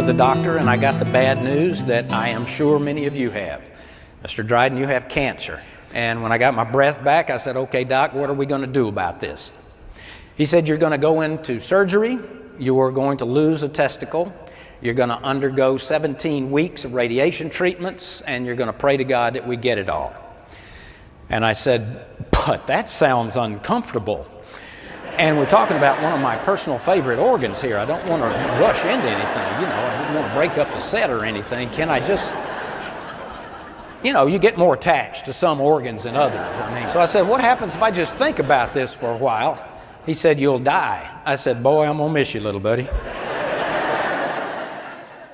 to the doctor and I got the bad news that I am sure many of you have. Mr. Dryden, you have cancer. And when I got my breath back, I said, okay, doc, what are we going to do about this? He said, you're going to go into surgery, you are going to lose a testicle, you're going to undergo 17 weeks of radiation treatments, and you're going to pray to God that we get it all. And I said, but that sounds uncomfortable. And we're talking about one of my personal favorite organs here. I don't want to rush into anything, you know, I didn't want to break up the set or anything. Can I just, you know, you get more attached to some organs than others. I mean, so I said, what happens if I just think about this for a while? He said, you'll die. I said, boy, I'm gonna miss you, little buddy.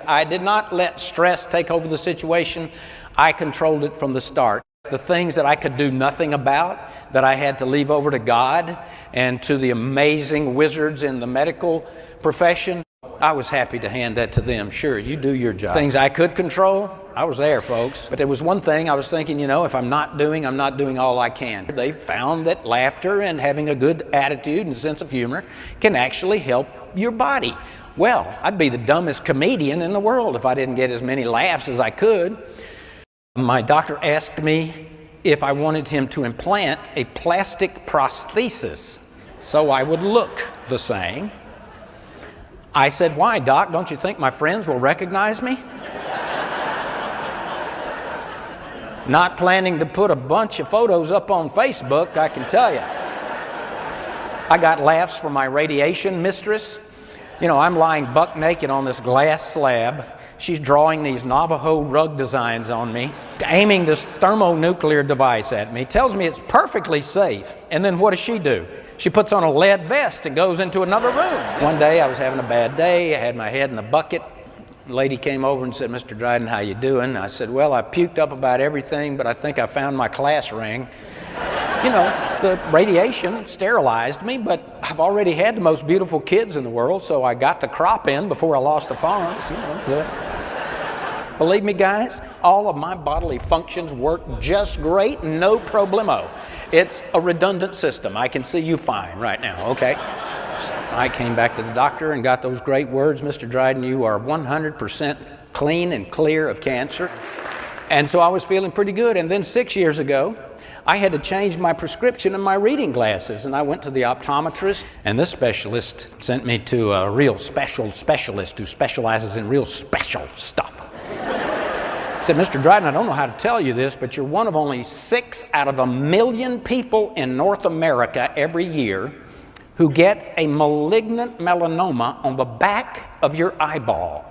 I did not let stress take over the situation. I controlled it from the start. The things that I could do nothing about, that I had to leave over to God and to the amazing wizards in the medical profession, I was happy to hand that to them. Sure, you do your job. Things I could control, I was there, folks. But there was one thing I was thinking, you know, if I'm not doing all I can. They found that laughter and having a good attitude and sense of humor can actually help your body. Well, I'd be the dumbest comedian in the world if I didn't get as many laughs as I could. My doctor asked me if I wanted him to implant a plastic prosthesis so I would look the same. I said, why, doc? Don't you think my friends will recognize me? Not planning to put a bunch of photos up on Facebook, I can tell you. I got laughs from my radiation mistress. You know, I'm lying buck naked on this glass slab. She's drawing these Navajo rug designs on me, aiming this thermonuclear device at me, tells me it's perfectly safe. And then what does she do? She puts on a lead vest and goes into another room. One day I was having a bad day. I had my head in the bucket. The lady came over and said, Mr. Dryden, how you doing? I said, well, I puked up about everything, but I think I found my class ring. You know, the radiation sterilized me, but I've already had the most beautiful kids in the world, so I got the crop in before I lost the farms. You know, believe me, guys, all of my bodily functions work just great, no problemo. It's a redundant system. I can see you fine right now, okay? So I came back to the doctor and got those great words, Mr. Dryden, you are 100% clean and clear of cancer. And so I was feeling pretty good. And then 6 years ago, I had to change my prescription and my reading glasses, and I went to the optometrist, and this specialist sent me to a real special specialist who specializes in real special stuff. He said, Mr. Dryden, I don't know how to tell you this, but you're one of only 6 out of 1 million people in North America every year who get a malignant melanoma on the back of your eyeball.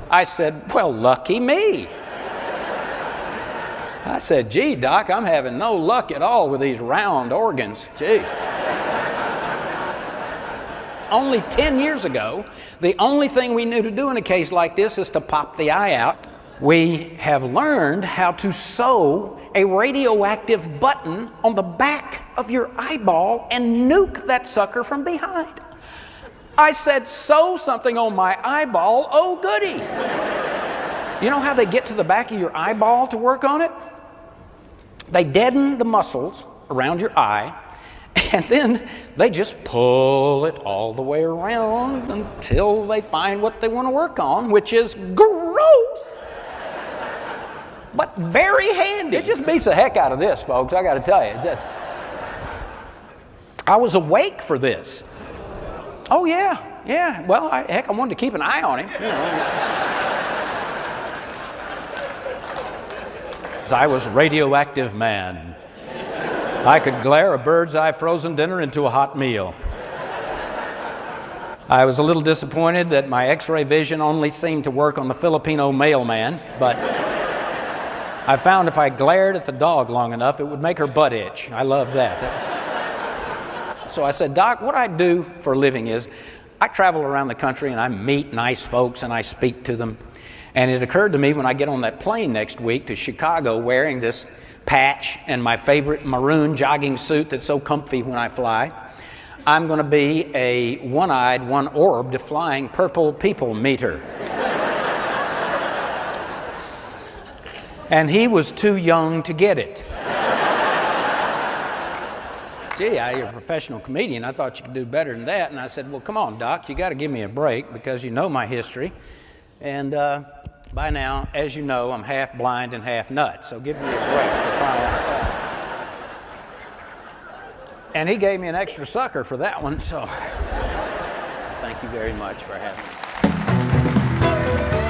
I said, well, lucky me. I said, gee, doc, I'm having no luck at all with these round organs. Geez. Only 10 years ago, the only thing we knew to do in a case like this is to pop the eye out. We have learned how to sew a radioactive button on the back of your eyeball and nuke that sucker from behind. I said, sew something on my eyeball, oh goody. You know how they get to the back of your eyeball to work on it? They deaden the muscles around your eye, and then they just pull it all the way around until they find what they want to work on, which is gross, but very handy. It just beats the heck out of this, folks, I got to tell you. I was awake for this. Oh, yeah. Well, heck, I wanted to keep an eye on him. You know. I was radioactive man. I could glare a bird's eye frozen dinner into a hot meal. I was a little disappointed that my x-ray vision only seemed to work on the Filipino mailman, but I found if I glared at the dog long enough, it would make her butt itch. I loved that. So I said, Doc, what I do for a living is I travel around the country and I meet nice folks and I speak to them. And it occurred to me when I get on that plane next week to Chicago wearing this patch and my favorite maroon jogging suit that's so comfy when I fly, I'm going to be a one-eyed, one-orbed flying purple people meter. And he was too young to get it. Gee, you're a professional comedian. I thought you could do better than that. And I said, well, come on, Doc, you got to give me a break because you know my history. And by now, as you know, I'm half blind and half nuts, so give me a break for crying out loud. And he gave me an extra sucker for that one, so thank you very much for having me.